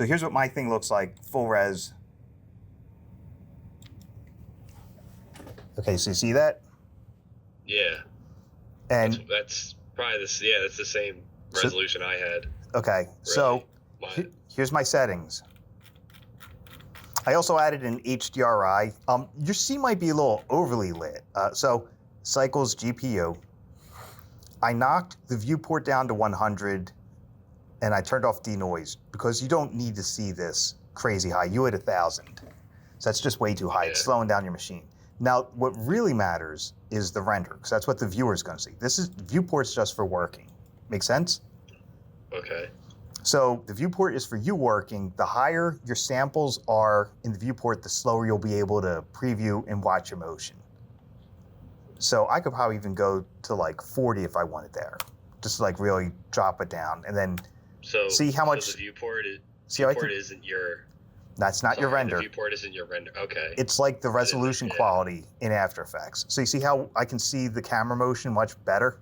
So here's what my thing looks like, full res. Okay, so you see that? Yeah. And that's probably this. Yeah, that's the same resolution I had. Okay, really. so here's my settings. I also added an HDRI. Your scene might be a little overly lit. So cycles GPU. I knocked the viewport down to 100 and I turned off denoise because you don't need to see this crazy high. You hit 1,000. So that's just way too high. It's slowing down your machine. Now, what really matters is the render, because that's what the viewer is going to see. This is viewport's just for working. Make sense? Okay. So the viewport is for you working. The higher your samples are in the viewport, the slower you'll be able to preview and watch your motion. So I could probably even go to like 40 if I wanted there. Just to like really drop it down and then see how much. So the viewport isn't your. That's not your render. The viewport isn't your render. Okay. It's like the resolution quality in After Effects. So you see how I can see the camera motion much better?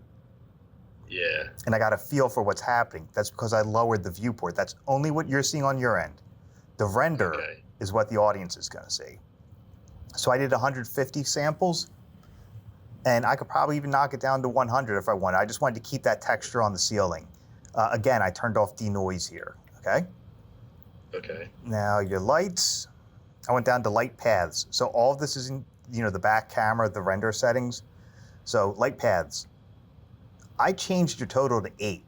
Yeah. And I got a feel for what's happening. That's because I lowered the viewport. That's only what you're seeing on your end. The render is what the audience is going to see. So I did 150 samples, and I could probably even knock it down to 100 if I wanted. I just wanted to keep that texture on the ceiling. Again, I turned off denoise here, okay? Okay. Now your lights, I went down to light paths. So all of this is in, the back camera, the render settings. So light paths. I changed your total to 8,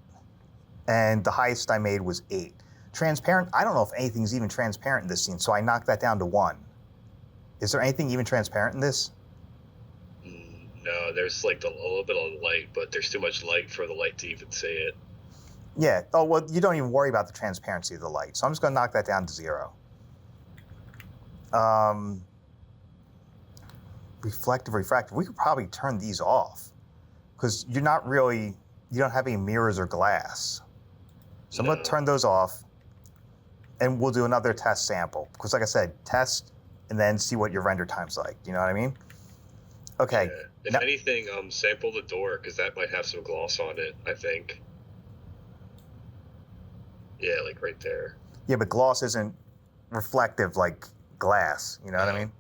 and the highest I made was 8. Transparent, I don't know if anything's even transparent in this scene, so I knocked that down to 1. Is there anything even transparent in this? No, there's like a little bit of light, but there's too much light for the light to even see it. Yeah, oh, well, you don't even worry about the transparency of the light, so I'm just going to knock that down to 0. Reflective, refractive, we could probably turn these off. Because you don't have any mirrors or glass. So I'm going to turn those off, and we'll do another test sample. Because like I said, test and then see what your render time's like. You know what I mean? Okay. Yeah. If anything, sample the door, because that might have some gloss on it, I think. Yeah, like right there. Yeah, but gloss isn't reflective like glass. You know what I mean?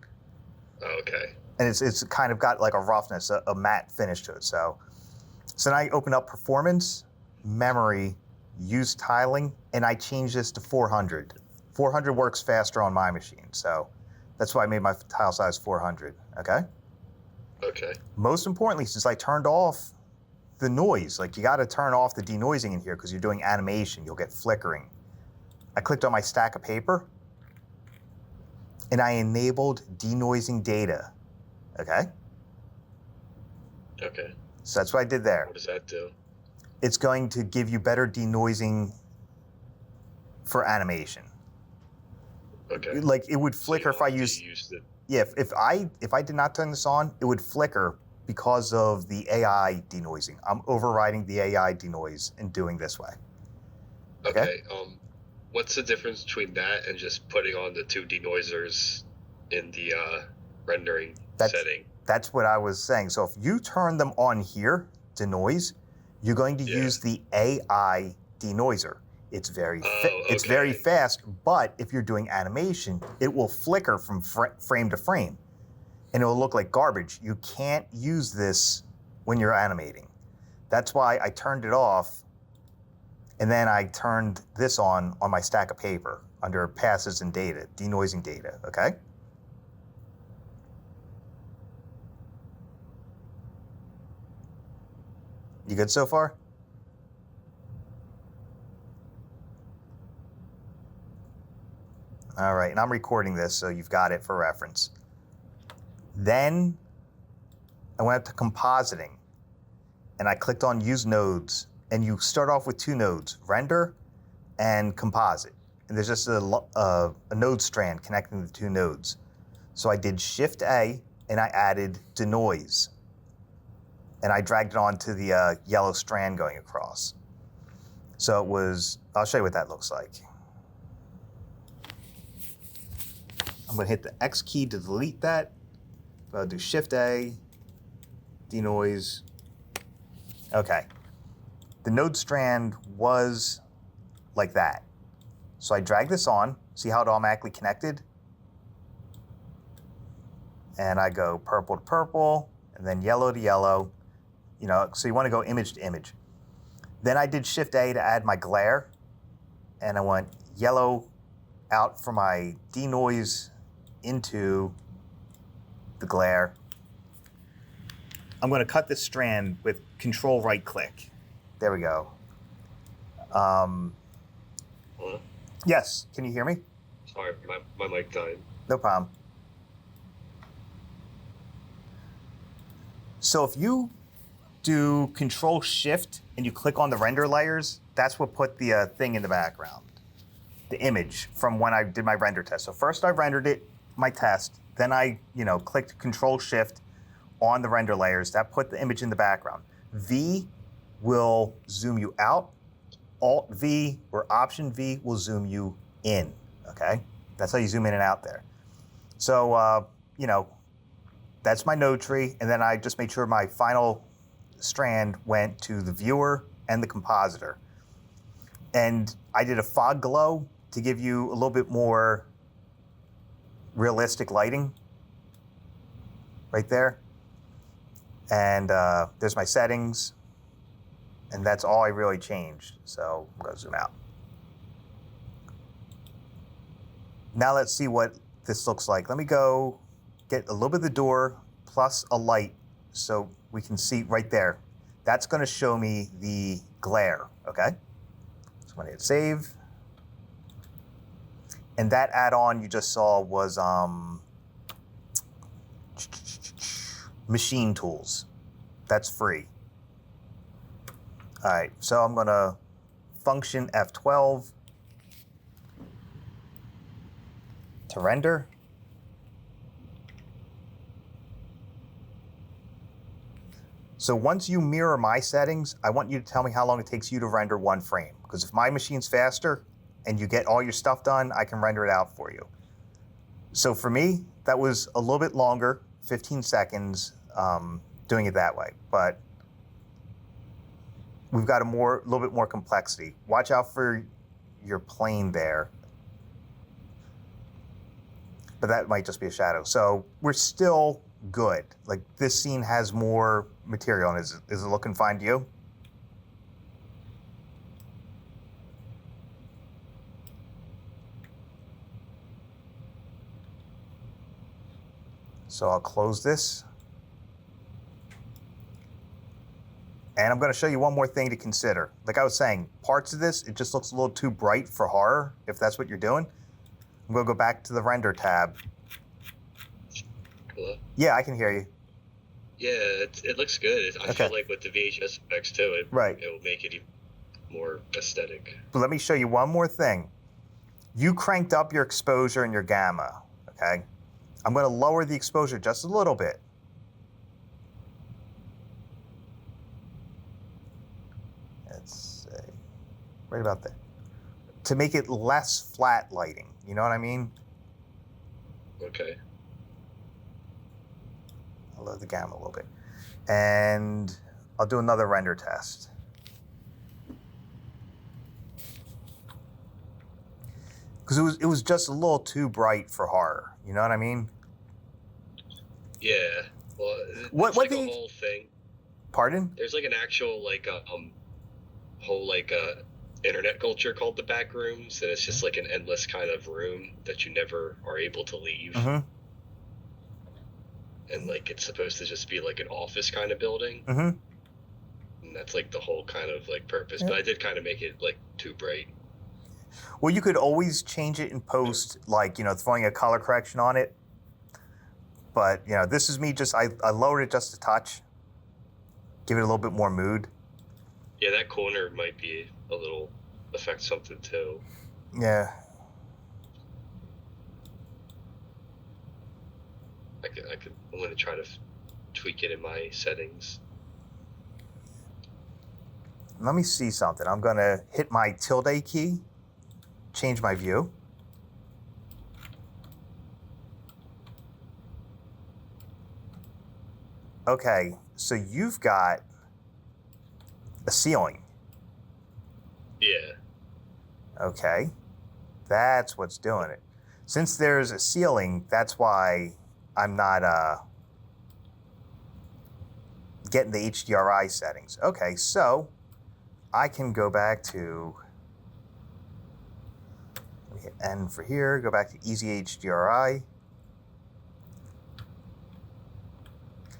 Oh, okay. And it's kind of got like a roughness, a matte finish to it. So now I open up performance, memory, use tiling, and I change this to 400. 400 works faster on my machine, so that's why I made my tile size 400, okay? Okay. Most importantly, since I turned off the noise, like you gotta turn off the denoising in here because you're doing animation, you'll get flickering. I clicked on my stack of paper, and I enabled denoising data, okay? Okay. So that's what I did there. What does that do? It's going to give you better denoising for animation. Okay. Like it would flicker if I used it. Yeah, if I did not turn this on, it would flicker because of the AI denoising. I'm overriding the AI denoise and doing this way. Okay. What's the difference between that and just putting on the 2 denoisers in the rendering setting? That's what I was saying. So if you turn them on here, denoise, you're going to use the AI denoiser. It's very very fast, but if you're doing animation, it will flicker from frame to frame, and it will look like garbage. You can't use this when you're animating. That's why I turned it off, and then I turned this on my stack of paper under passes and data, denoising data, okay? You good so far? All right, and I'm recording this, so you've got it for reference. Then I went up to compositing, and I clicked on Use Nodes, and you start off with 2 nodes, Render and Composite. And there's just a node strand connecting the 2 nodes. So I did Shift-A, and I added Denoise. And I dragged it onto the yellow strand going across. So it was, I'll show you what that looks like. I'm going to hit the X key to delete that. I'll do Shift-A, denoise. Okay. The node strand was like that. So I drag this on, see how it automatically connected? And I go purple to purple, and then yellow to yellow. You know, so you want to go image to image. Then I did Shift A to add my glare, and I went yellow out for my denoise into the glare. I'm going to cut this strand with Control right click. There we go. Hello? Yes, can you hear me? Sorry, my mic died. No problem. So if you do Control Shift and you click on the render layers, that's what put the thing in the background, the image from when I did my render test. So first I rendered it, my test, then I, clicked Control Shift on the render layers. That put the image in the background. V will zoom you out. Alt V or Option V will zoom you in, okay? That's how you zoom in and out there. So, that's my node tree, and then I just made sure my final strand went to the viewer and the compositor. And I did a fog glow to give you a little bit more realistic lighting right there. And there's my settings, and that's all I really changed. So I'm gonna zoom out. Now let's see what this looks like. Let me go get a little bit of the door plus a light so we can see right there. That's gonna show me the glare, okay? So I'm gonna hit save. And that add-on you just saw was Machine Tools. That's free. All right, so I'm gonna function F12 to render. So once you mirror my settings, I want you to tell me how long it takes you to render one frame. Because if my machine's faster and you get all your stuff done, I can render it out for you. So for me, that was a little bit longer, 15 seconds, doing it that way. But we've got a little bit more complexity. Watch out for your plane there. But that might just be a shadow. So we're still good. Like, this scene has more material, and is it looking fine to you? So I'll close this. And I'm going to show you one more thing to consider. Like I was saying, parts of this, it just looks a little too bright for horror, if that's what you're doing. I'm going to go back to the render tab. Hello? Yeah, I can hear you. Yeah, it looks good. I feel like with the VHS effects too, it will make it even more aesthetic. But let me show you one more thing. You cranked up your exposure and your gamma, okay? I'm going to lower the exposure just a little bit. Let's say, right about there. To make it less flat lighting, you know what I mean? Okay. I'll lower the gamma a little bit. And I'll do another render test. Because it was just a little too bright for horror. You know what I mean? Yeah. Well, what like a whole thing. Pardon? There's like an actual whole internet culture called the back rooms, and it's just like an endless kind of room that you never are able to leave. Mm-hmm. And like it's supposed to just be like an office kind of building. Mm-hmm. And that's like the whole kind of like purpose. Yeah. But I did kind of make it like too bright. Well, you could always change it in post, like, throwing a color correction on it. But, this is me I lowered it just a touch. Give it a little bit more mood. Yeah, that corner might be a little, affect something too. Yeah. I'm going to try to tweak it in my settings. Let me see something. I'm going to hit my tilde key. Change my view. Okay, so you've got a ceiling. Yeah. Okay. That's what's doing it. Since there's a ceiling, that's why I'm not getting the HDRI settings. Okay, so I can go back to, let me hit N for here, go back to easy HDRI.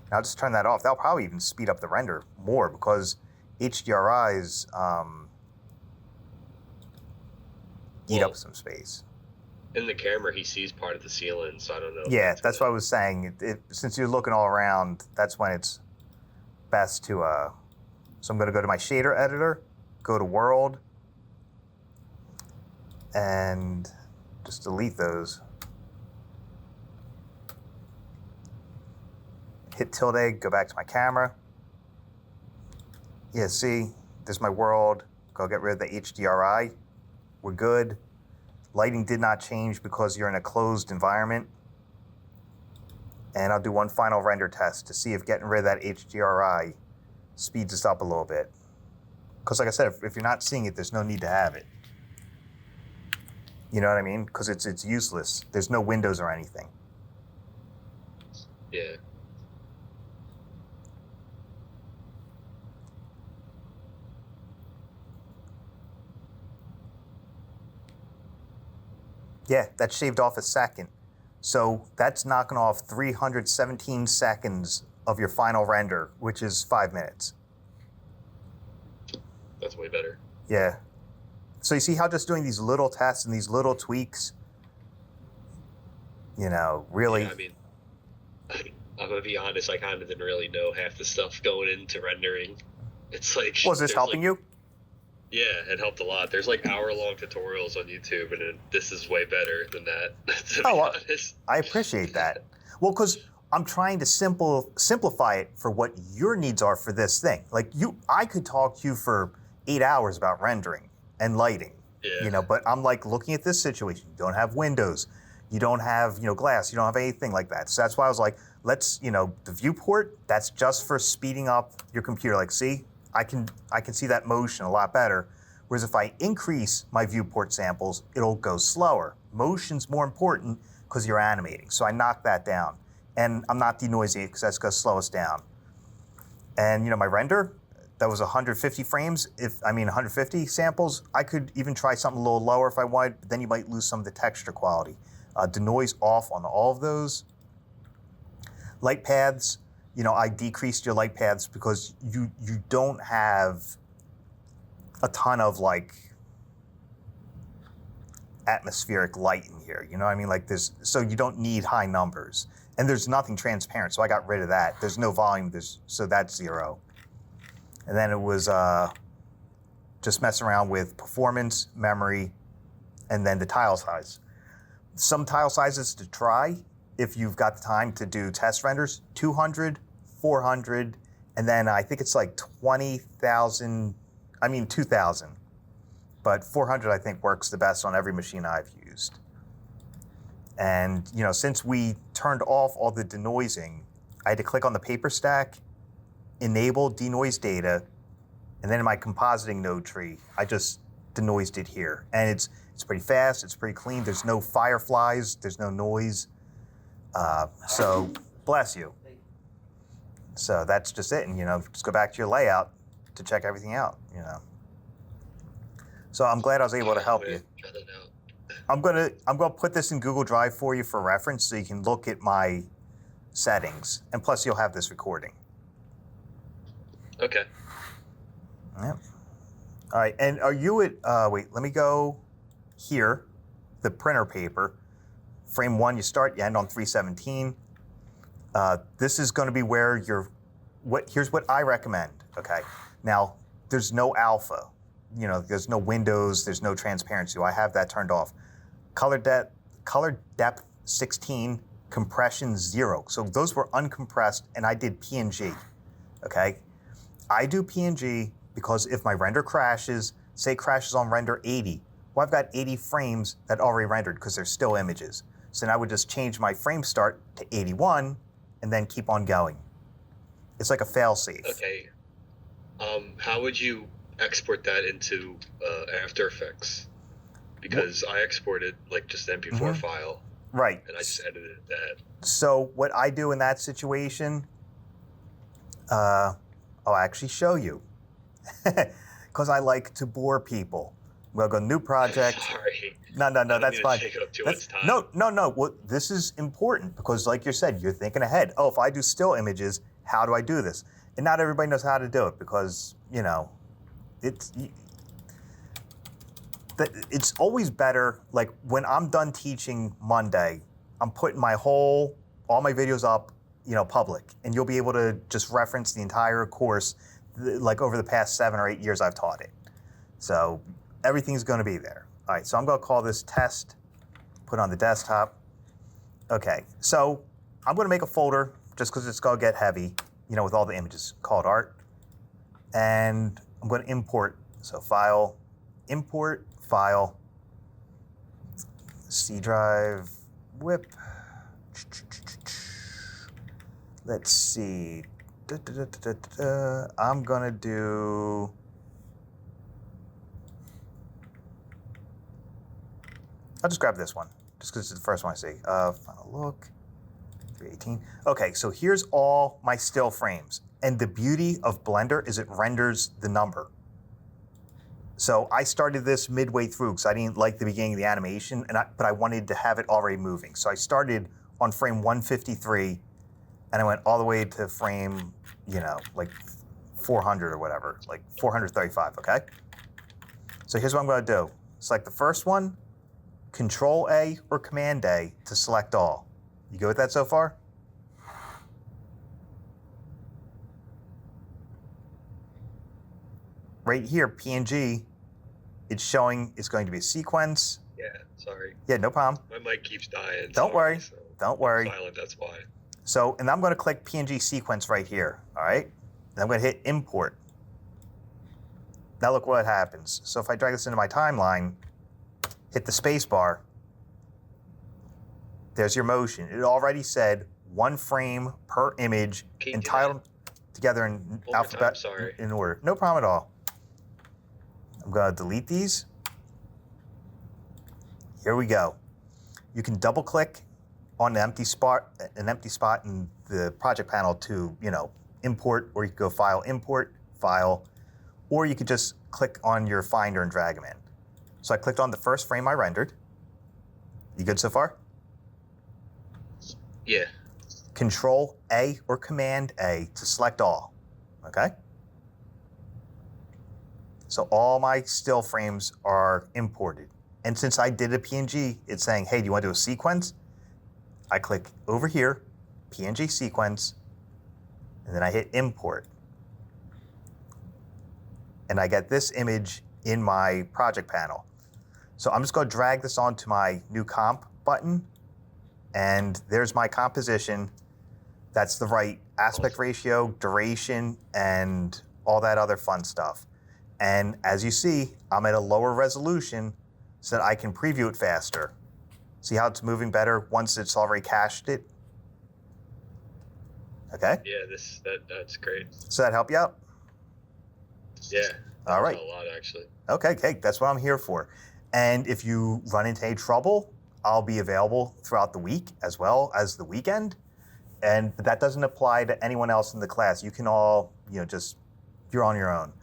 Now I'll just turn that off. That'll probably even speed up the render more because HDRIs eat up some space. In the camera, he sees part of the ceiling, so I don't know. Yeah, that's what I was saying. Since you're looking all around, that's when it's best to, so I'm going to go to my shader editor, go to world, and just delete those. Hit tilde, go back to my camera. Yeah, see, there's my world. Go get rid of the HDRI. We're good. Lighting did not change because you're in a closed environment. And I'll do one final render test to see if getting rid of that HDRI speeds us up a little bit. Because like I said, if you're not seeing it, there's no need to have it. You know what I mean? Because it's useless. There's no windows or anything. Yeah. Yeah, that shaved off a second. So that's knocking off 317 seconds of your final render, which is 5 minutes. That's way better. Yeah. So you see how just doing these little tests and these little tweaks, you know, really... Yeah, I mean, I'm going to be honest, I kind of didn't really know half the stuff going into rendering. It's like... Was this helping you? Yeah, it helped a lot. There's like hour-long tutorials on YouTube, and this is way better than that, to be honest. I appreciate that. Well, because I'm trying to simplify it for what your needs are for this thing. Like I could talk to you for 8 hours about rendering and lighting, you know, but I'm like looking at this situation. You don't have windows. You don't have, you know, glass. You don't have anything like that. So that's why I was like, let's, you know, the viewport, that's just for speeding up your computer. Like, see? I can see that motion a lot better. Whereas if I increase my viewport samples, it'll go slower. Motion's more important because you're animating. So I knocked that down. And I'm not denoising it because that's going to slow us down. And you know, my render, that was 150 frames. 150 samples. I could even try something a little lower if I wanted, but then you might lose some of the texture quality. Denoise off on all of those. Light paths. You know, I decreased your light paths because you don't have a ton of like atmospheric light in here. You know what I mean? Like so you don't need high numbers. And there's nothing transparent, so I got rid of that. There's no volume, so that's 0. And then it was just messing around with performance, memory, and then the tile size. Some tile sizes to try, if you've got the time to do test renders, 200, 400, and then I think it's like 2,000. But 400 I think works the best on every machine I've used. And you know, since we turned off all the denoising, I had to click on the paper stack, enable denoise data, and then in my compositing node tree, I just denoised it here. And it's pretty fast, it's pretty clean, there's no fireflies, there's no noise. So bless you. So that's just it, and you know, just go back to your layout to check everything out, you know. So I'm glad I was able to help you. I'm gonna put this in Google Drive for you for reference, so you can look at my settings, and plus you'll have this recording. Okay. Yep. All right, and are you at? Wait, let me go here. The printer paper, frame 1. You start, you end on 317. This is going to be where here's what I recommend, okay? Now, there's no alpha. You know, there's no windows, there's no transparency. I have that turned off. Color depth 16, compression 0. So those were uncompressed, and I did PNG, okay? I do PNG because if my render crashes, say it crashes on render 80, well, I've got 80 frames that already rendered because they're still images. So now I would just change my frame start to 81 and then keep on going. It's like a fail-safe. Okay. How would you export that into After Effects? because I exported like just the MP4 file. Right. And I just edited that. So what I do in that situation, I'll actually show you. Because I like to bore people. We'll go new project. Sorry. No, that's fine. Take up too much time. No. Well, this is important because, like you said, you're thinking ahead. Oh, if I do still images, how do I do this? And not everybody knows how to do it because, you know, it's always better. Like when I'm done teaching Monday, I'm putting all my videos up, you know, public, and you'll be able to just reference the entire course, like over the past 7 or 8 years I've taught it. So everything's going to be there. All right, so I'm going to call this test, put it on the desktop. Okay, so I'm going to make a folder just because it's going to get heavy, you know, with all the images called art. And I'm going to import, so file, import, file, C drive, whip. Let's see. I'm going to do... I'll just grab this one, just because it's the first one I see. Final look, 318. Okay, so here's all my still frames. And the beauty of Blender is it renders the number. So I started this midway through because I didn't like the beginning of the animation, but I wanted to have it already moving. So I started on frame 153, and I went all the way to frame, you know, like 400 or whatever, like 435, okay? So here's what I'm going to do. Select the first one, Control A or Command A to select all. You good with that so far? Right here, PNG, it's showing it's going to be a sequence. Yeah, sorry. Yeah, no problem. My mic keeps dying. Don't worry. So Don't worry. Silent, that's why. So, and I'm going to click PNG sequence right here, all right? And I'm going to hit import. Now look what happens. So if I drag this into my timeline, hit the space bar, there's your motion. It already said 1 frame per image entitled together in alphabet in order. No problem at all. I'm going to delete these. Here we go. You can double click on an empty spot in the project panel to, you know, import, or you could go file, import, file, or you could just click on your finder and drag them in. So I clicked on the first frame I rendered. You good so far? Yeah. Control A or Command A to select all, okay? So all my still frames are imported. And since I did a PNG, it's saying, hey, do you want to do a sequence? I click over here, PNG sequence, and then I hit import. And I get this image in my project panel. So I'm just going to drag this onto my new comp button, and there's my composition. That's the right aspect ratio, duration, and all that other fun stuff. And as you see, I'm at a lower resolution so that I can preview it faster. See how it's moving better once it's already cached it? Okay? Yeah, that's great. So that help you out? Yeah. All right. A lot, actually. Okay, that's what I'm here for. And if you run into any trouble, I'll be available throughout the week as well as the weekend. And that doesn't apply to anyone else in the class. You can all, you know, you're on your own.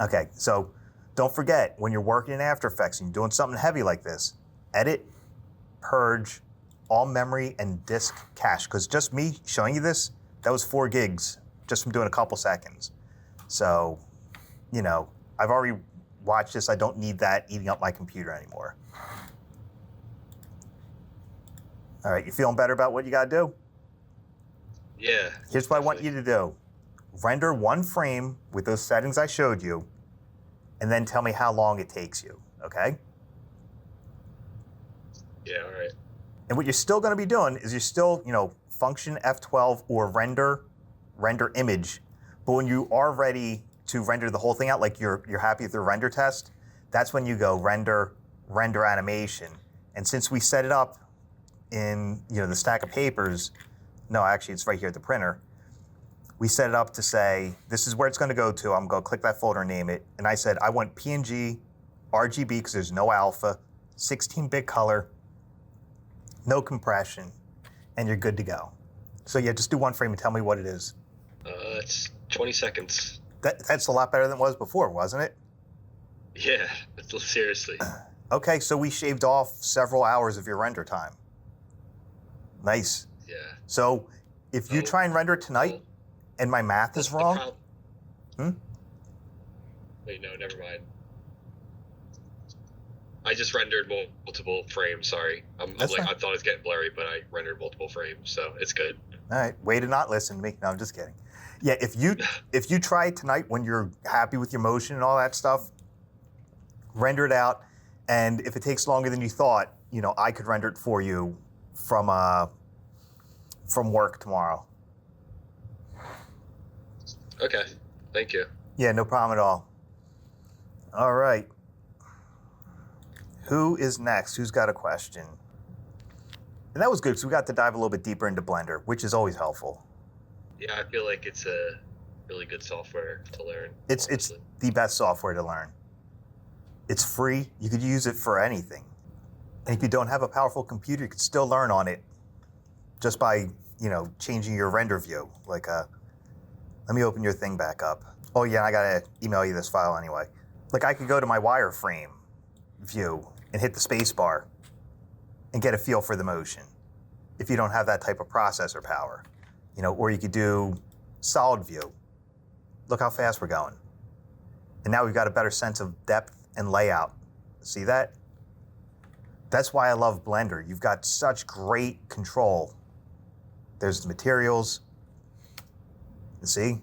Okay, so don't forget, when you're working in After Effects and you're doing something heavy like this, edit, purge all memory and disk cache. Because just me showing you this, that was 4 gigs just from doing a couple seconds. So, you know, I've already watched this. I don't need that eating up my computer anymore. All right, you feeling better about what you got to do? Yeah. Here's what I want you to do. Render 1 frame with those settings I showed you, and then tell me how long it takes you, okay? Yeah, all right. And what you're still going to be doing is you're still, you know, function F12 or render image. But when you are ready to render the whole thing out, like you're happy with the render test, that's when you go render animation. And since we set it up in, you know, the stack of papers, no, actually it's right here at the printer. We set it up to say, this is where it's going to go to. I'm going to click that folder and name it. And I said, I want PNG, RGB, because there's no alpha, 16-bit color, no compression, and you're good to go. So yeah, just do one frame and tell me what it is. It's 20 seconds. That's a lot better than it was before, wasn't it? Yeah, seriously. Okay, so we shaved off several hours of your render time. Nice. Yeah. So if you try and render it tonight and my math is wrong... Wait, no, never mind. I just rendered multiple frames, sorry. I thought it was getting blurry, but I rendered multiple frames, so it's good. All right, way to not listen to me. No, I'm just kidding. Yeah, if you try it tonight when you're happy with your motion and all that stuff, render it out, and if it takes longer than you thought, you know, I could render it for you from work tomorrow. Okay, thank you. Yeah, no problem at all. All right. Who is next? Who's got a question? And that was good because we got to dive a little bit deeper into Blender, which is always helpful. Yeah, I feel like it's a really good software to learn. It's the best software to learn. It's free. You could use it for anything. And if you don't have a powerful computer, you could still learn on it just by, you know, changing your render view. Like, let me open your thing back up. Oh yeah, I gotta email you this file anyway. Like I could go to my wireframe view and hit the space bar and get a feel for the motion if you don't have that type of processor power. You know, or you could do solid view. Look how fast we're going. And now we've got a better sense of depth and layout. See that? That's why I love Blender. You've got such great control. There's the materials. See?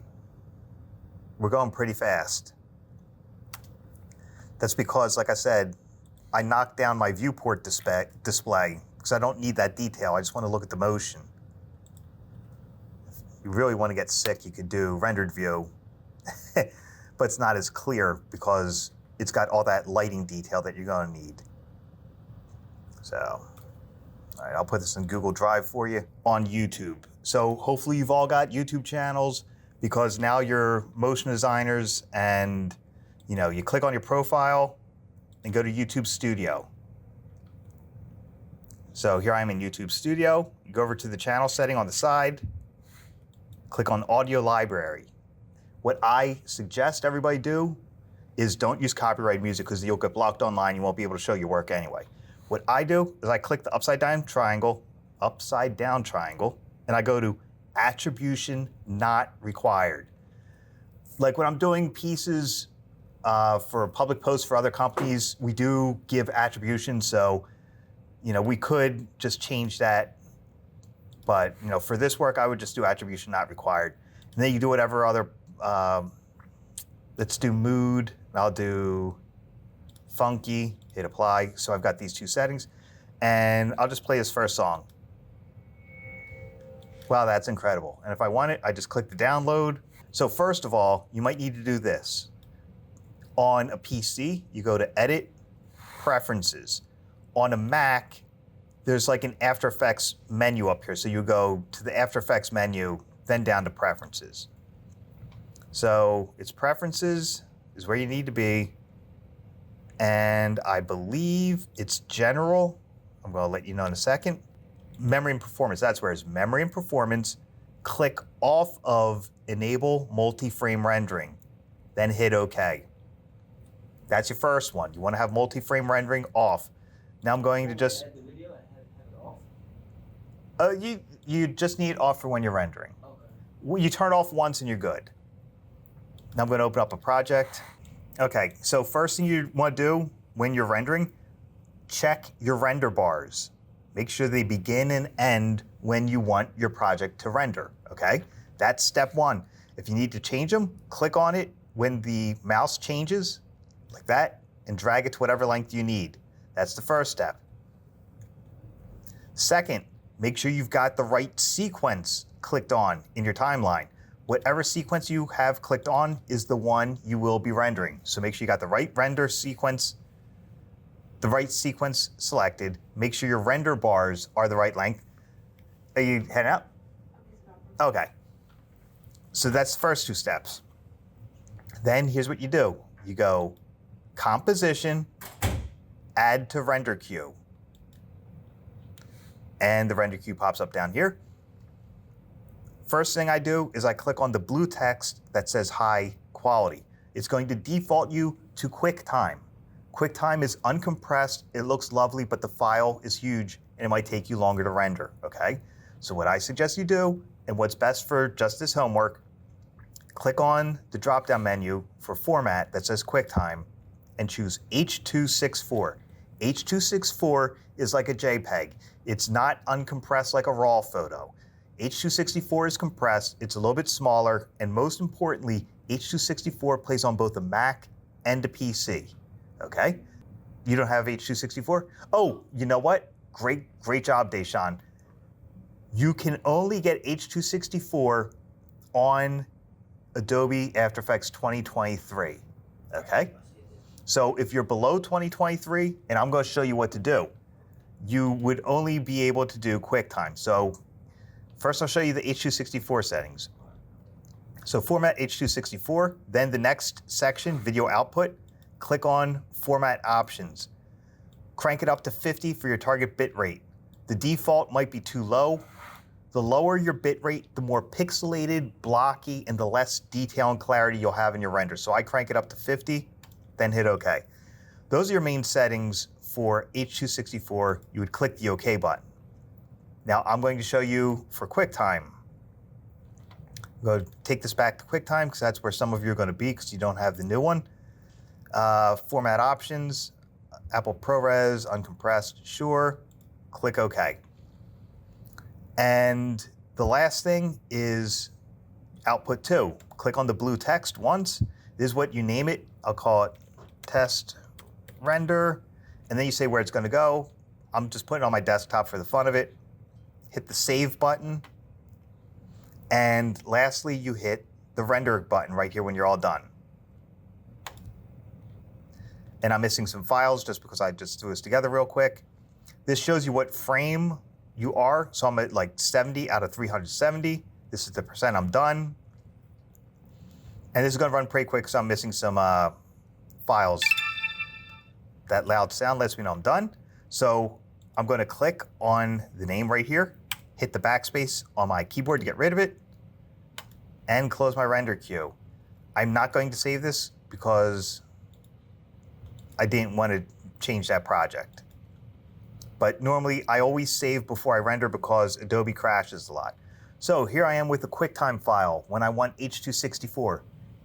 We're going pretty fast. That's because, like I said, I knocked down my viewport display because I don't need that detail. I just want to look at the motion. If you really want to get sick, you could do rendered view, but it's not as clear because it's got all that lighting detail that you're going to need. So, all right, I'll put this in Google Drive for you on YouTube. So hopefully you've all got YouTube channels because now you're motion designers and you know, you click on your profile and go to YouTube Studio. So here I am in YouTube Studio. You go over to the channel setting on the side, click on Audio Library. What I suggest everybody do is don't use copyright music because you'll get blocked online. You won't be able to show your work anyway. What I do is I click the upside down triangle, and I go to Attribution Not Required. Like when I'm doing pieces for public posts for other companies, we do give attribution, so you know we could just change that. But you know, for this work, I would just do attribution not required, and then you do whatever other. Let's do mood. I'll do funky. Hit apply. So I've got these two settings, and I'll just play this first song. Wow, that's incredible! And if I want it, I just click the download. So first of all, you might need to do this. On a PC, you go to Edit, Preferences. On a Mac, there's like an After Effects menu up here. So you go to the After Effects menu, then down to Preferences. So it's Preferences is where you need to be. And I believe it's General. I'm going to let you know in a second. Memory and Performance, that's where it's Memory and Performance. Click off of Enable Multi-Frame Rendering, then hit OK. That's your first one. You want to have multi-frame rendering off. Now I'm going to just... You just need it off for when you're rendering. Okay. You turn it off once and you're good. Now I'm going to open up a project. Okay, so first thing you want to do when you're rendering, check your render bars. Make sure they begin and end when you want your project to render, okay? That's step one. If you need to change them, click on it when the mouse changes, like that, and drag it to whatever length you need. That's the first step. Second, make sure you've got the right sequence clicked on in your timeline. Whatever sequence you have clicked on is the one you will be rendering. So make sure you got the right render sequence, the right sequence selected. Make sure your render bars are the right length. Are you heading out? Okay. So that's the first two steps. Then here's what you do. You go Composition, add to render queue. And the render queue pops up down here. First thing I do is I click on the blue text that says high quality. It's going to default you to QuickTime. QuickTime is uncompressed, it looks lovely, but the file is huge and it might take you longer to render, okay? So what I suggest you do, and what's best for just this homework, click on the drop-down menu for format that says QuickTime and choose H.264. H.264 is like a JPEG. It's not uncompressed like a RAW photo. H.264 is compressed, it's a little bit smaller, and most importantly, H.264 plays on both a Mac and a PC, okay? You don't have H.264? Oh, you know what? Great job, Deshaun. You can only get H.264 on Adobe After Effects 2023, okay? So if you're below 2023, and I'm gonna show you what to do, you would only be able to do QuickTime. So first I'll show you the H.264 settings. So format H.264, then the next section, video output, click on format options. Crank it up to 50 for your target bit rate. The default might be too low. The lower your bit rate, the more pixelated, blocky, and the less detail and clarity you'll have in your render. So I crank it up to 50, then hit OK. Those are your main settings for H.264. You would click the OK button. Now I'm going to show you for QuickTime. I'm going to take this back to QuickTime because that's where some of you are going to be because you don't have the new one. Format options, Apple ProRes, uncompressed, sure. Click OK. And the last thing is output 2. Click on the blue text once. This is what you name it. I'll call it test render. And then you say where it's going to go. I'm just putting it on my desktop for the fun of it. Hit the save button. And lastly, you hit the render button right here when you're all done. And I'm missing some files just because I just threw this together real quick. This shows you what frame you are. So I'm at like 70 out of 370. This is the percent I'm done. And this is going to run pretty quick because I'm missing some files. That loud sound lets me know I'm done. So I'm going to click on the name right here, hit the backspace on my keyboard to get rid of it, and close my render queue. I'm not going to save this because I didn't want to change that project. But normally I always save before I render because Adobe crashes a lot. So here I am with a QuickTime file when I want H.264.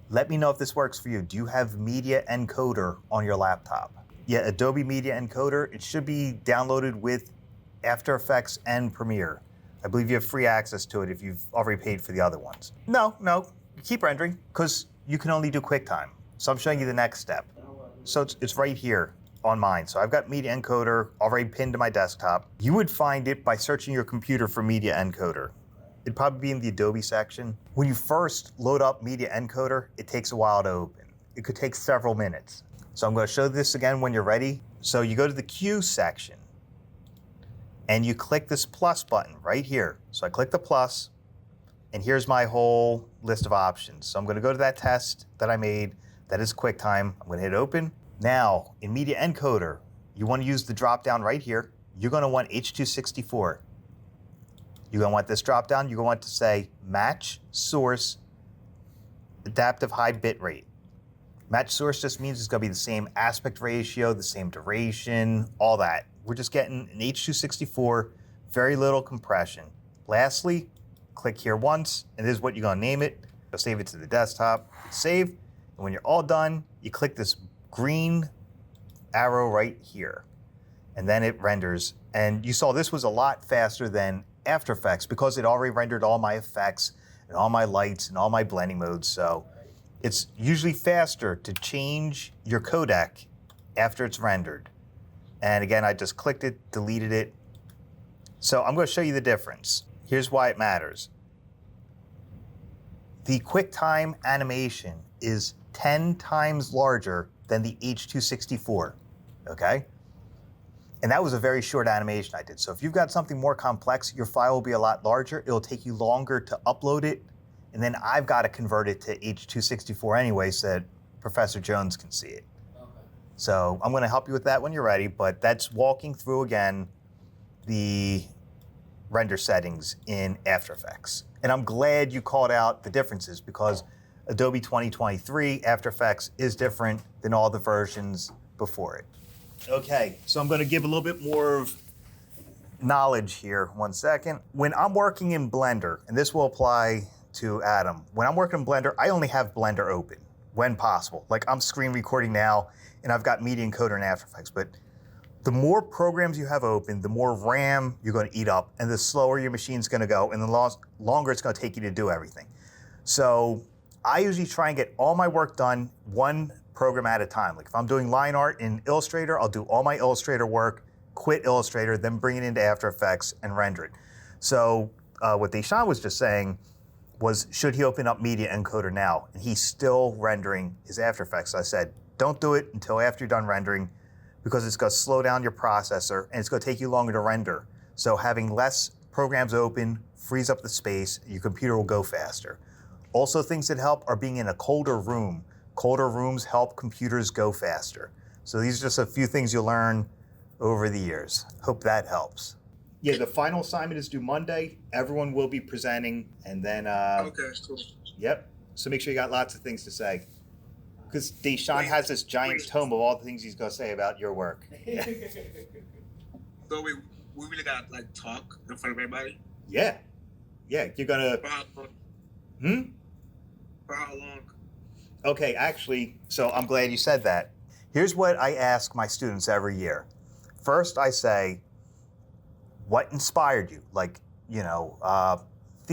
Let me know if this works for you. Do you have Media Encoder on your laptop? Yeah, Adobe Media Encoder. It should be downloaded with After Effects and Premiere. I believe you have free access to it if you've already paid for the other ones. No, keep rendering because you can only do QuickTime. So I'm showing you the next step. So it's right here on mine. So I've got Media Encoder already pinned to my desktop. You would find it by searching your computer for Media Encoder. It'd probably be in the Adobe section. When you first load up Media Encoder, it takes a while to open. It could take several minutes. So I'm going to show this again when you're ready. So you go to the Queue section and you click this plus button right here. So I click the plus and here's my whole list of options. So I'm going to go to that test that I made. That is QuickTime. I'm going to hit open. Now in Media Encoder, you want to use the drop down right here. You're going to want H.264. You're going to want this drop down. You're going to want to say match source adaptive high bit rate. Match source just means it's going to be the same aspect ratio, the same duration, all that. We're just getting an H.264, very little compression. Lastly, click here once, and this is what you're going to name it. You'll save it to the desktop, save, and when you're all done, you click this green arrow right here, and then it renders. And you saw this was a lot faster than After Effects because it already rendered all my effects and all my lights and all my blending modes. So it's usually faster to change your codec after it's rendered. And again, I just clicked it, deleted it. So I'm going to show you the difference. Here's why it matters. The QuickTime animation is 10 times larger than the H.264, okay? And that was a very short animation I did. So if you've got something more complex, your file will be a lot larger. It'll take you longer to upload it. And then I've got to convert it to H.264 anyway so that Professor Jones can see it. Okay. So I'm going to help you with that when you're ready, but that's walking through again the render settings in After Effects. And I'm glad you called out the differences because Adobe 2023 After Effects is different than all the versions before it. Okay, so I'm going to give a little bit more of knowledge here. 1 second. When I'm working in Blender, and this will apply to Adam, when I'm working in Blender, I only have Blender open when possible. Like I'm screen recording now, and I've got Media Encoder and After Effects, but the more programs you have open, the more RAM you're going to eat up, and the slower your machine's going to go, and the longer it's going to take you to do everything. So I usually try and get all my work done one program at a time. Like if I'm doing line art in Illustrator, I'll do all my Illustrator work, quit Illustrator, then bring it into After Effects and render it. So what Deshaun was just saying was, should he open up Media Encoder now? And he's still rendering his After Effects. So I said, don't do it until after you're done rendering, because it's going to slow down your processor and it's going to take you longer to render. So having less programs open frees up the space, your computer will go faster. Also, things that help are being in a colder room. Colder rooms help computers go faster. So these are just a few things you'll learn over the years. Hope that helps. Yeah, the final assignment is due Monday. Everyone will be presenting, and then okay, cool. Yep. So make sure you got lots of things to say, because Deshaun has this giant tome of all the things he's gonna say about your work. So we really got like talk in front of everybody. Yeah. Yeah, you're gonna. For how long? For how long? Okay, actually, so I'm glad you said that. Here's what I ask my students every year. First, I say, what inspired you? Like, you know,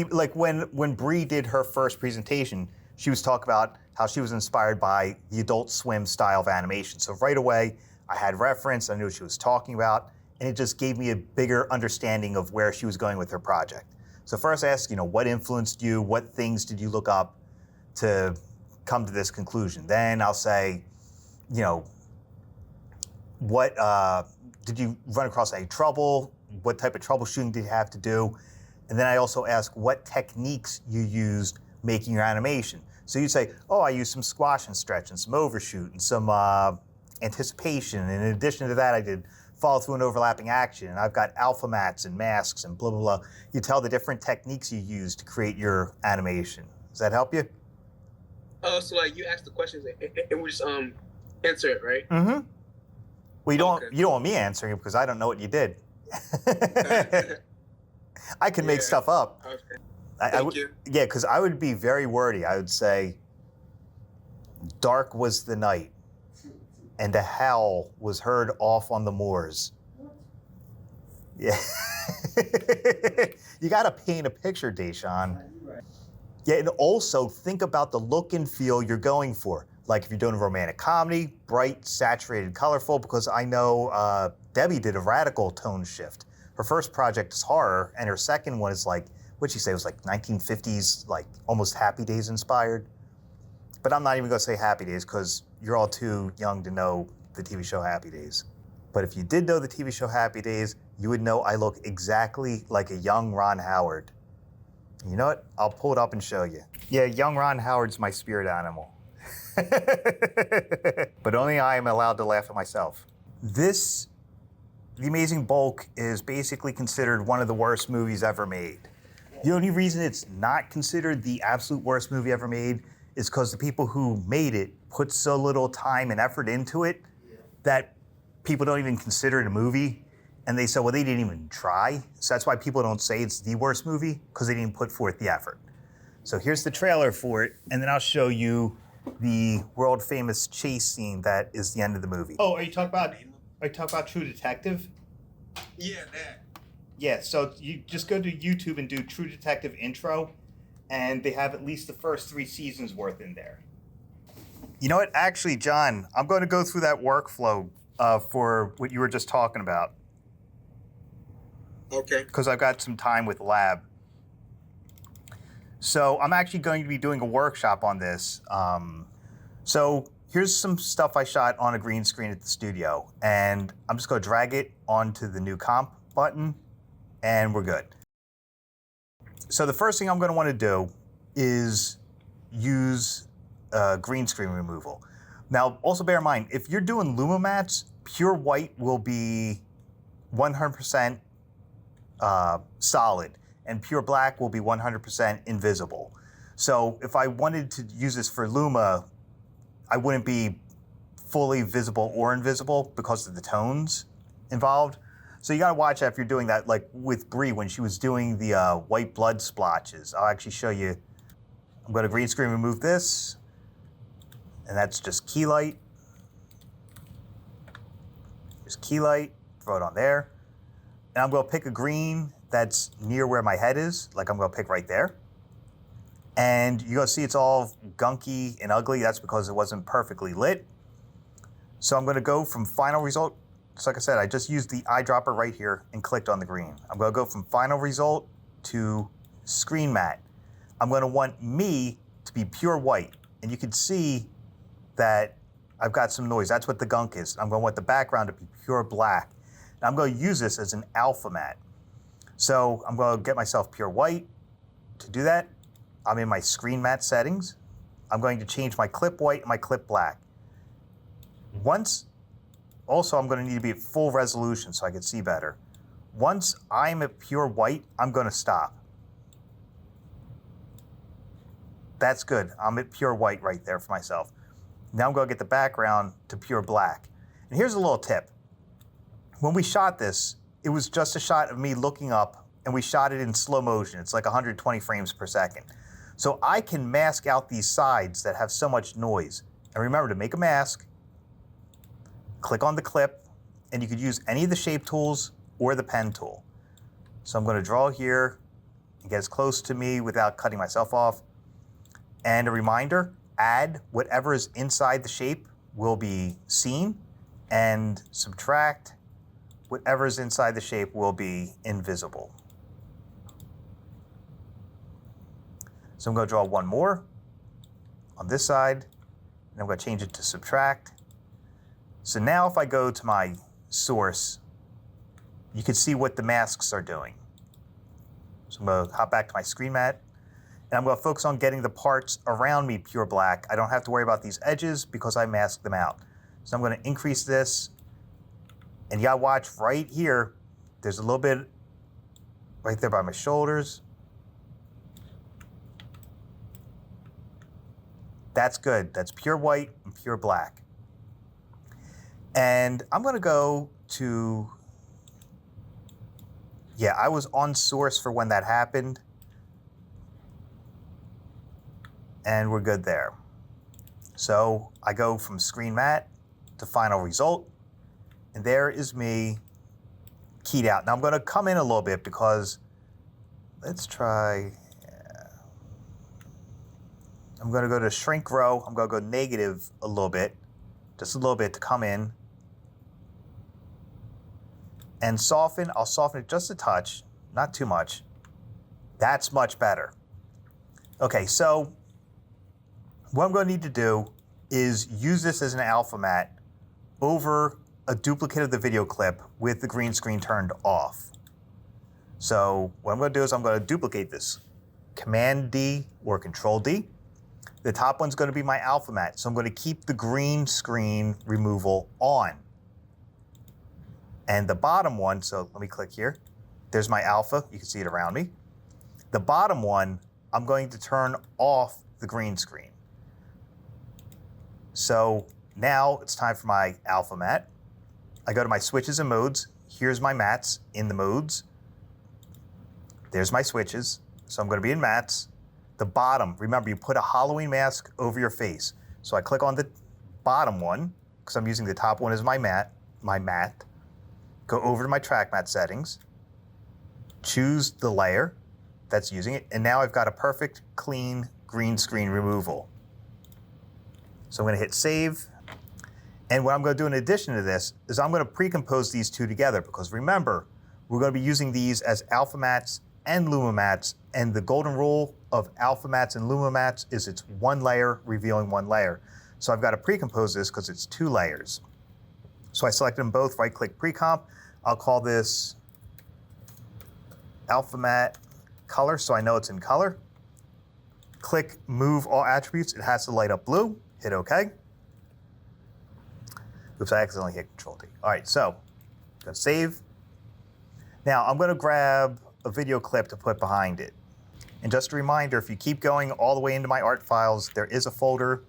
like when Bree did her first presentation, she was talking about how she was inspired by the Adult Swim style of animation. So right away, I had reference, I knew what she was talking about, and it just gave me a bigger understanding of where she was going with her project. So first I asked, you know, what influenced you? What things did you look up to come to this conclusion? Then I'll say, you know, what did you run across any trouble? What type of troubleshooting did you have to do? And then I also ask what techniques you used making your animation. So you'd say, oh, I used some squash and stretch and some overshoot and some anticipation. And in addition to that, I did follow through and overlapping action. And I've got alpha mats and masks and blah, blah, blah. You tell the different techniques you use to create your animation. Does that help you? Oh, so like you ask the questions and we just answer it, right? Mm-hmm. Well, you don't want me answering it because I don't know what you did. I can make stuff up. Okay. Thank you. Yeah, because I would be very wordy. I would say, dark was the night, and a howl was heard off on the moors. Yeah. You got to paint a picture, Deshaun. Yeah, and also think about the look and feel you're going for. Like if you're doing a romantic comedy, bright, saturated, colorful, because I know Debbie did a radical tone shift. Her first project is horror, and her second one is like, what'd she say, it was like 1950s, like almost Happy Days inspired. But I'm not even gonna say Happy Days because you're all too young to know the TV show Happy Days. But if you did know the TV show Happy Days, you would know I look exactly like a young Ron Howard. You know what? I'll pull it up and show you. Yeah, young Ron Howard's my spirit animal. But only I am allowed to laugh at myself. The Amazing Bulk is basically considered one of the worst movies ever made. The only reason it's not considered the absolute worst movie ever made is because the people who made it put so little time and effort into it that people don't even consider it a movie. And they said, well, they didn't even try. So that's why people don't say it's the worst movie, because they didn't put forth the effort. So here's the trailer for it, and then I'll show you the world famous chase scene that is the end of the movie. Oh, are you talking about True Detective? Yeah, that. Yeah, so you just go to YouTube and do True Detective intro, and they have at least the first 3 seasons worth in there. You know what? Actually, John, I'm going to go through that workflow for what you were just talking about. Okay. Because I've got some time with Lab. So I'm actually going to be doing a workshop on this. So here's some stuff I shot on a green screen at the studio, and I'm just going to drag it onto the new comp button, and we're good. So the first thing I'm going to want to do is use green screen removal. Now, also bear in mind, if you're doing Luma Mattes, pure white will be 100% solid, and pure black will be 100% invisible. So if I wanted to use this for Luma, I wouldn't be fully visible or invisible because of the tones involved. So you gotta watch out if you're doing that, like with Brie when she was doing the white blood splotches. I'll actually show you. I'm gonna green screen remove this, and that's just Keylight. Just Keylight, throw it on there. And I'm gonna pick a green that's near where my head is, like I'm gonna pick right there. And you're gonna see it's all gunky and ugly. That's because it wasn't perfectly lit. So I'm gonna go from final result. So like I said, I just used the eyedropper right here and clicked on the green. I'm gonna go from final result to screen matte. I'm gonna want me to be pure white. And you can see that I've got some noise. That's what the gunk is. I'm gonna want the background to be pure black. And I'm gonna use this as an alpha matte. So I'm gonna get myself pure white. To do that, I'm in my screen matte settings. I'm going to change my clip white and my clip black. Also, I'm going to need to be at full resolution so I can see better. Once I'm at pure white, I'm going to stop. That's good. I'm at pure white right there for myself. Now I'm going to get the background to pure black. And here's a little tip. When we shot this, it was just a shot of me looking up, and we shot it in slow motion. It's like 120 frames per second. So I can mask out these sides that have so much noise. And remember, to make a mask, click on the clip, and you could use any of the shape tools or the pen tool. So I'm going to draw here and get as close to me without cutting myself off. And a reminder, add whatever is inside the shape will be seen, and subtract whatever is inside the shape will be invisible. So I'm going to draw one more on this side, and I'm going to change it to subtract. So now if I go to my source, you can see what the masks are doing. So I'm going to hop back to my screen matte, and I'm going to focus on getting the parts around me pure black. I don't have to worry about these edges because I masked them out. So I'm going to increase this, and you got to watch right here. There's a little bit right there by my shoulders. That's good. That's pure white and pure black. And I'm going to go to, yeah, I was on source for when that happened. And we're good there. So I go from screen matte to final result. And there is me keyed out. Now I'm going to come in a little bit because let's try. I'm going to go to shrink row. I'm going to go negative a little bit, just a little bit to come in. And soften, I'll soften it just a touch, not too much. That's much better. Okay, so what I'm going to need to do is use this as an alpha matte over a duplicate of the video clip with the green screen turned off. So what I'm going to do is I'm going to duplicate this. Command D or Control D. The top one's going to be my alpha matte, so I'm going to keep the green screen removal on. And the bottom one, so let me click here. There's my alpha. You can see it around me. The bottom one, I'm going to turn off the green screen. So now it's time for my alpha matte. I go to my switches and modes. Here's my mattes in the modes. There's my switches. So I'm going to be in mattes. The bottom, remember you put a Halloween mask over your face. So I click on the bottom one because I'm using the top one as my matte. Go over to my track matte settings, choose the layer that's using it, and now I've got a perfect, clean green screen removal. So I'm going to hit save, and what I'm going to do in addition to this is I'm going to pre-compose these two together because remember, we're going to be using these as alpha mattes and Luma Mattes, and the golden rule of alpha mattes and Luma Mattes is it's one layer revealing one layer. So I've got to pre-compose this because it's two layers. So I selected them both, right-click precomp. I'll call this alpha matte color so I know it's in color. Click move all attributes. It has to light up blue. Hit OK. Oops, I accidentally hit Control D. All right, so I'm gonna save. Now I'm gonna grab a video clip to put behind it. And just a reminder, if you keep going all the way into my art files, there is a folder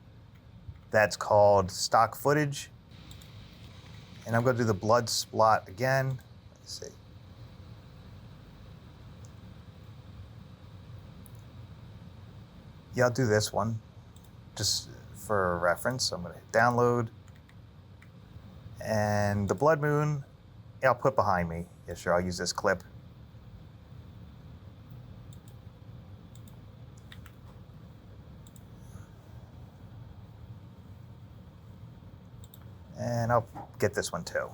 that's called stock footage. And I'm gonna do the blood splot again. Let's see. Yeah, I'll do this one just for reference. I'm gonna hit download. And the blood moon, yeah, I'll put behind me. Yeah, sure, I'll use this clip. And I'll get this one too.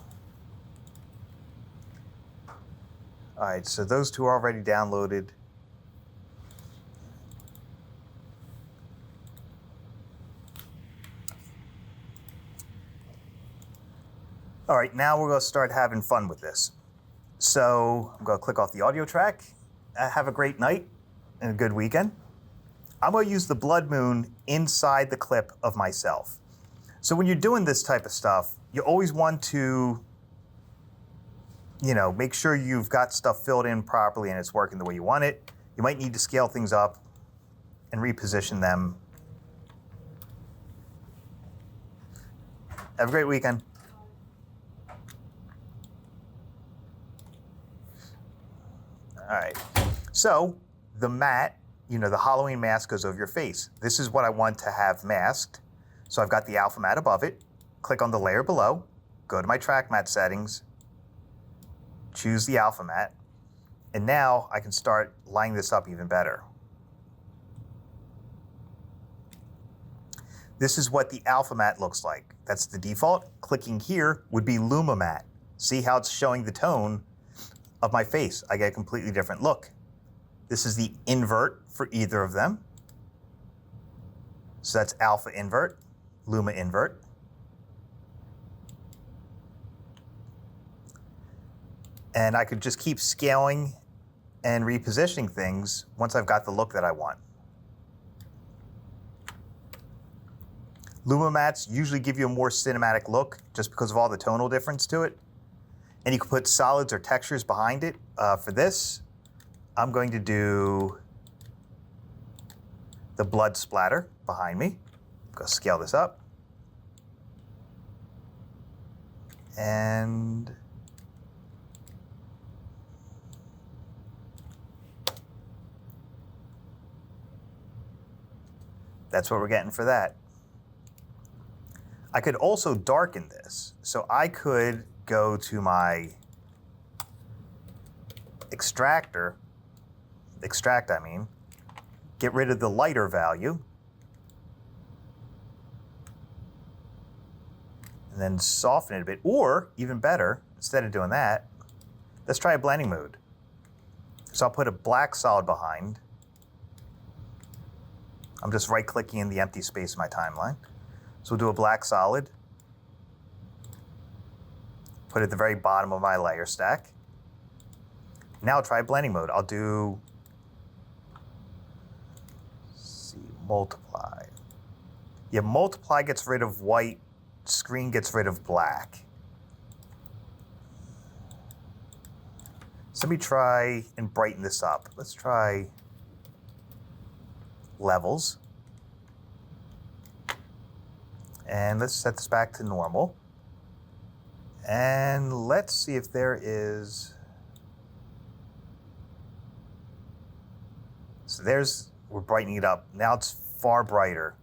All right, so those two are already downloaded. All right, now we're gonna start having fun with this. So I'm gonna click off the audio track. Have a great night and a good weekend. I'm gonna use the blood moon inside the clip of myself. So when you're doing this type of stuff, you always want to, make sure you've got stuff filled in properly and it's working the way you want it. You might need to scale things up and reposition them. Have a great weekend. All right, so the matte, the Halloween mask goes over your face. This is what I want to have masked. So I've got the alpha matte above it, click on the layer below, go to my track matte settings, choose the alpha matte, and now I can start lining this up even better. This is what the alpha matte looks like. That's the default. Clicking here would be Luma Matte. See how it's showing the tone of my face. I get a completely different look. This is the invert for either of them. So that's alpha invert, Luma invert. And I could just keep scaling and repositioning things once I've got the look that I want. Luma Mattes usually give you a more cinematic look just because of all the tonal difference to it. And you can put solids or textures behind it. For this, I'm going to do the blood splatter behind me. Go scale this up. And that's what we're getting for that. I could also darken this. So I could go to my extract, get rid of the lighter value, and then soften it a bit, or even better, instead of doing that, let's try a blending mode. So I'll put a black solid behind. I'm just right-clicking in the empty space in my timeline. So we'll do a black solid. Put it at the very bottom of my layer stack. Now I'll try blending mode. I'll do, multiply. Yeah, multiply gets rid of white, screen gets rid of black. So let me try and brighten this up. Let's try levels. And let's set this back to normal. And let's see if there is, so we're brightening it up. Now it's far brighter.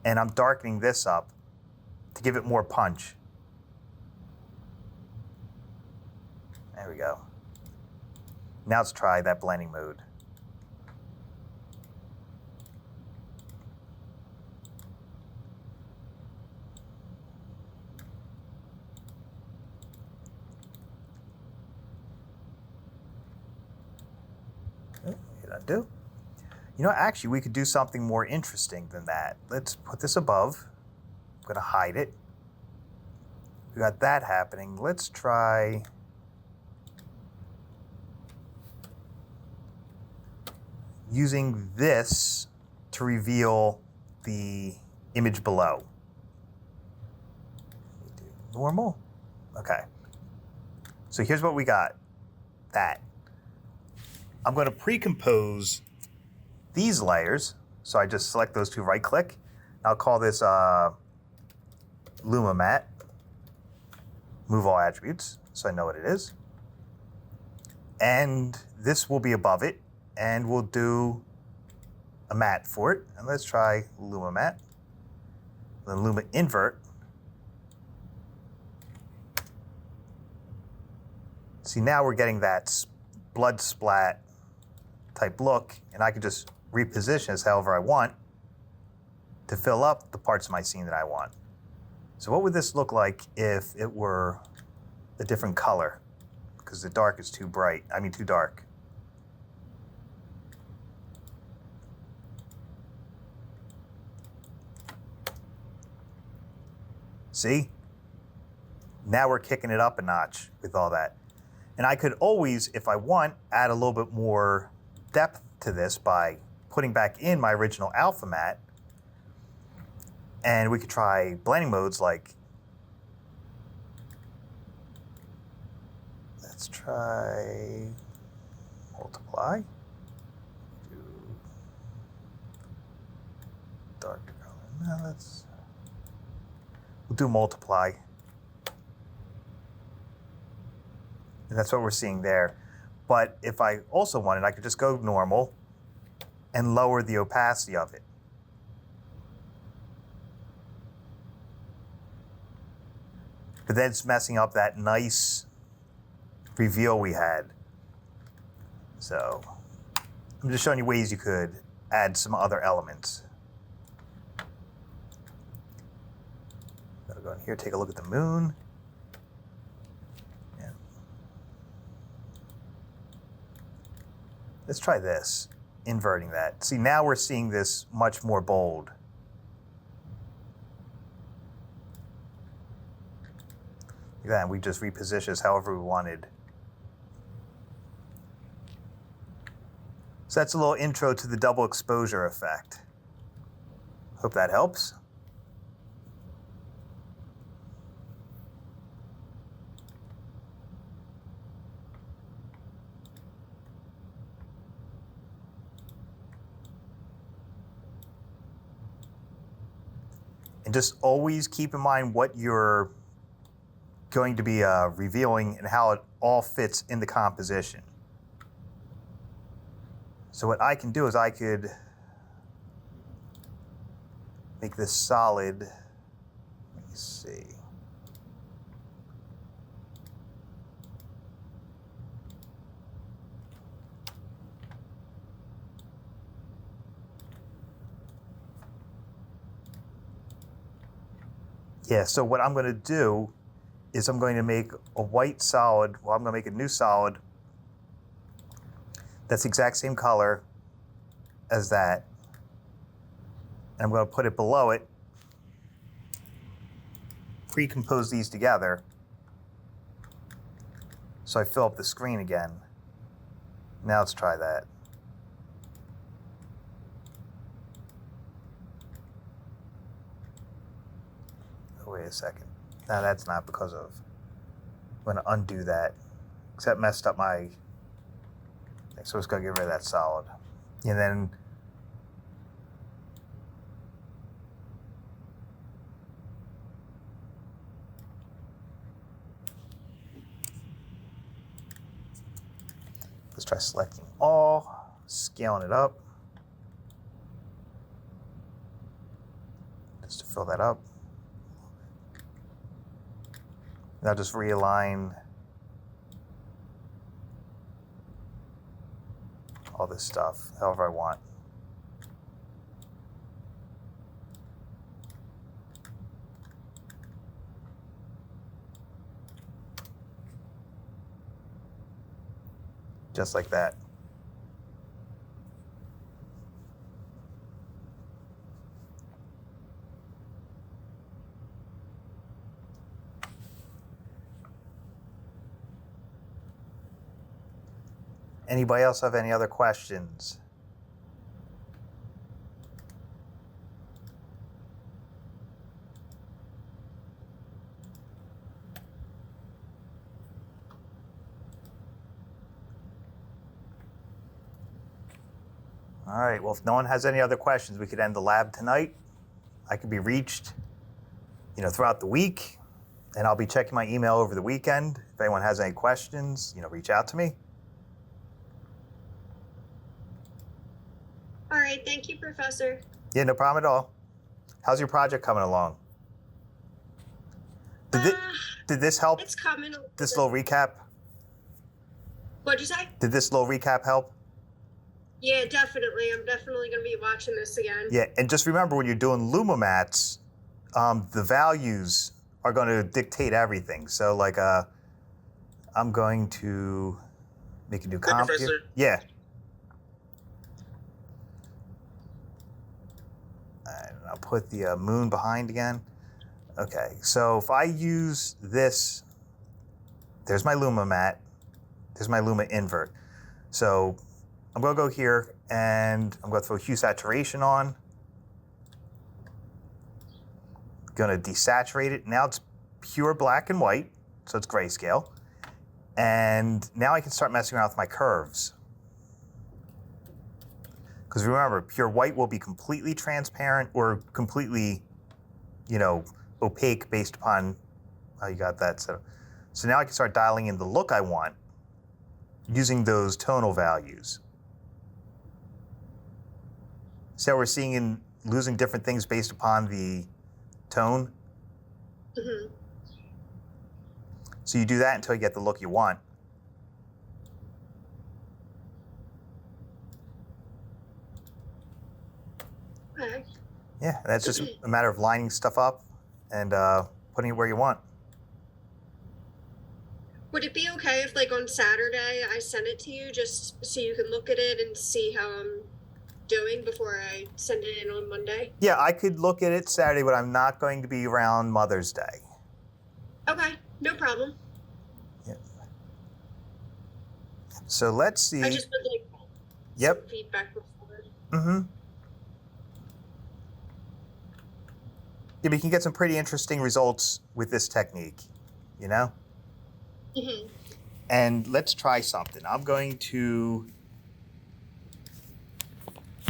And I'm darkening this up to give it more punch. There we go. Now let's try that blending mode. Do. Actually, we could do something more interesting than that. Let's put this above. I'm going to hide it. We got that happening. Let's try using this to reveal the image below. Normal. Okay. So here's what we got. That. I'm going to pre-compose these layers. So I just select those two, right click. I'll call this Luma Matte. Move all attributes so I know what it is. And this will be above it. And we'll do a matte for it. And let's try Luma Matte. Then Luma Invert. See, now we're getting that blood splat type look, and I can just reposition this however I want to fill up the parts of my scene that I want. So what would this look like if it were a different color? Because the dark is too bright, too dark. See? Now we're kicking it up a notch with all that. And I could always, if I want, add a little bit more depth to this by putting back in my original alpha matte. And we could try blending modes like, let's try multiply. Do darker color. No, we'll do multiply. And that's what we're seeing there. But if I also wanted, I could just go normal and lower the opacity of it. But then it's messing up that nice reveal we had. So I'm just showing you ways you could add some other elements. Gotta go in here, take a look at the moon. Let's try this, inverting that. See, now we're seeing this much more bold. Look at that, we just repositioned this however we wanted. So that's a little intro to the double exposure effect. Hope that helps. And just always keep in mind what you're going to be revealing and how it all fits in the composition. So what I can do is I could make this solid. Let me see. Yeah, so what I'm going to do is I'm going to make a white solid. Well, I'm going to make a new solid that's the exact same color as that. And I'm going to put it below it, pre-compose these together so I fill up the screen again. Now let's try that. Wait a second. No, that's not because of. I'm going to undo that. Because that messed up my. So let's go get rid of that solid. And then. Let's try selecting all, scaling it up. Just to fill that up. Now just realign all this stuff however I want. Just like that. Anybody else have any other questions? All right, well, if no one has any other questions, we could end the lab tonight. I could be reached, throughout the week, and I'll be checking my email over the weekend. If anyone has any questions, reach out to me. All right, thank you, Professor. Yeah, no problem at all. How's your project coming along? Did this help? It's coming. This little recap? What'd you say? Did this little recap help? Yeah, definitely. I'm definitely going to be watching this again. Yeah, and just remember when you're doing Luma Mattes, the values are going to dictate everything. So, like, I'm going to make a new comp here. Professor. Yeah. And I'll put the moon behind again. Okay, so if I use this, there's my Luma matte, there's my Luma invert. So I'm going to go here and I'm going to throw hue saturation on. Going to desaturate it. Now it's pure black and white, so it's grayscale. And now I can start messing around with my curves. Because remember, pure white will be completely transparent or completely, opaque based upon how you got that set up. So now I can start dialing in the look I want using those tonal values. See how we're seeing in losing different things based upon the tone? Mm-hmm. So you do that until you get the look you want. Okay. Yeah, that's just a matter of lining stuff up and putting it where you want. Would it be okay if, like, on Saturday I send it to you just so you can look at it and see how I'm doing before I send it in on Monday? Yeah, I could look at it Saturday, but I'm not going to be around Mother's Day. Okay, no problem. Yeah. So let's see. I just would like Yep. some feedback before. Mm-hmm. Yeah, but you can get some pretty interesting results with this technique, Mm-hmm. And let's try something. I'm going to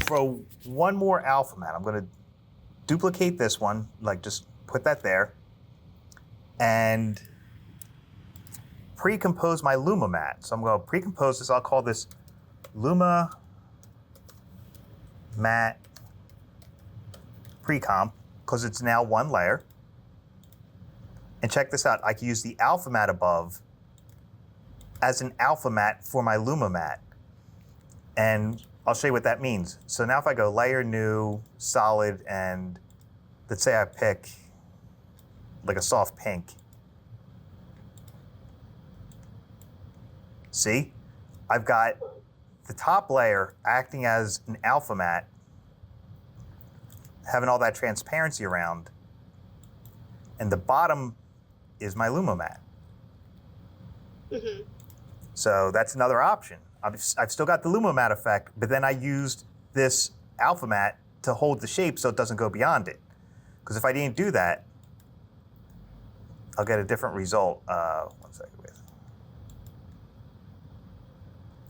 throw one more alpha matte. I'm going to duplicate this one, like just put that there, and pre-compose my Luma matte. So I'm going to pre-compose this. I'll call this Luma Matte Precomp because it's now one layer. And check this out. I can use the alpha matte above as an alpha matte for my Luma matte. And I'll show you what that means. So now if I go layer, new, solid, and let's say I pick like a soft pink. See? I've got the top layer acting as an alpha matte, having all that transparency around, and the bottom is my Luma matte. Mm-hmm. So that's another option. I've still got the Luma matte effect, but then I used this alpha matte to hold the shape so it doesn't go beyond it. Because if I didn't do that, I'll get a different result. 1 second, wait.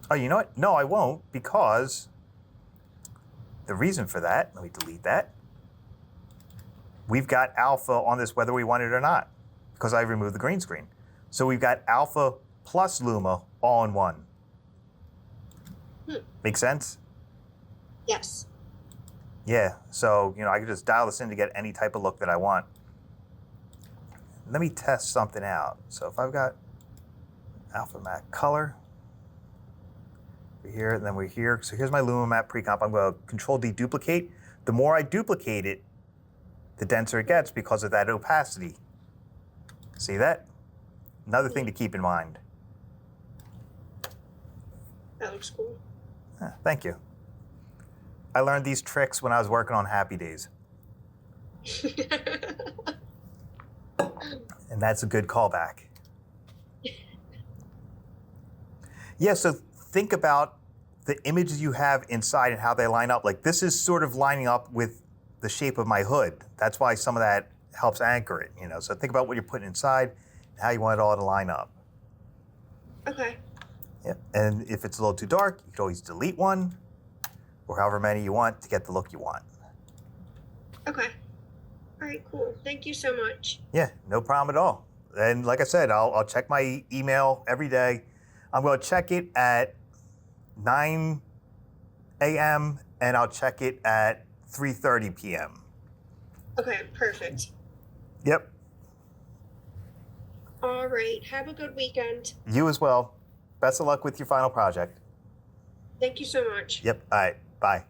Oh, you know what? No, I won't, because the reason for that, let me delete that. We've got alpha on this whether we want it or not, because I removed the green screen. So we've got alpha plus Luma all in one. Make sense? Yes. Yeah, so, I can just dial this in to get any type of look that I want. Let me test something out. So if I've got alpha matte color, we're here, and then we're here. So here's my Luma matte pre-comp. I'm going to Control D duplicate. The more I duplicate it, the denser it gets because of that opacity. See that? Another thing to keep in mind. That looks cool. Thank you. I learned these tricks when I was working on Happy Days. And that's a good callback. Yeah, so think about the images you have inside and how they line up. Like this is sort of lining up with the shape of my hood. That's why some of that helps anchor it, So think about what you're putting inside and how you want it all to line up. Okay. Yeah. And if it's a little too dark, you can always delete one or however many you want to get the look you want. Okay. All right, cool. Thank you so much. Yeah, no problem at all. And like I said, I'll check my email every day. I'm going to check it at 9 a.m. and I'll check it at 3:30 p.m. Okay, perfect. Yep. All right. Have a good weekend. You as well. Best of luck with your final project. Thank you so much. Yep. All right. Bye.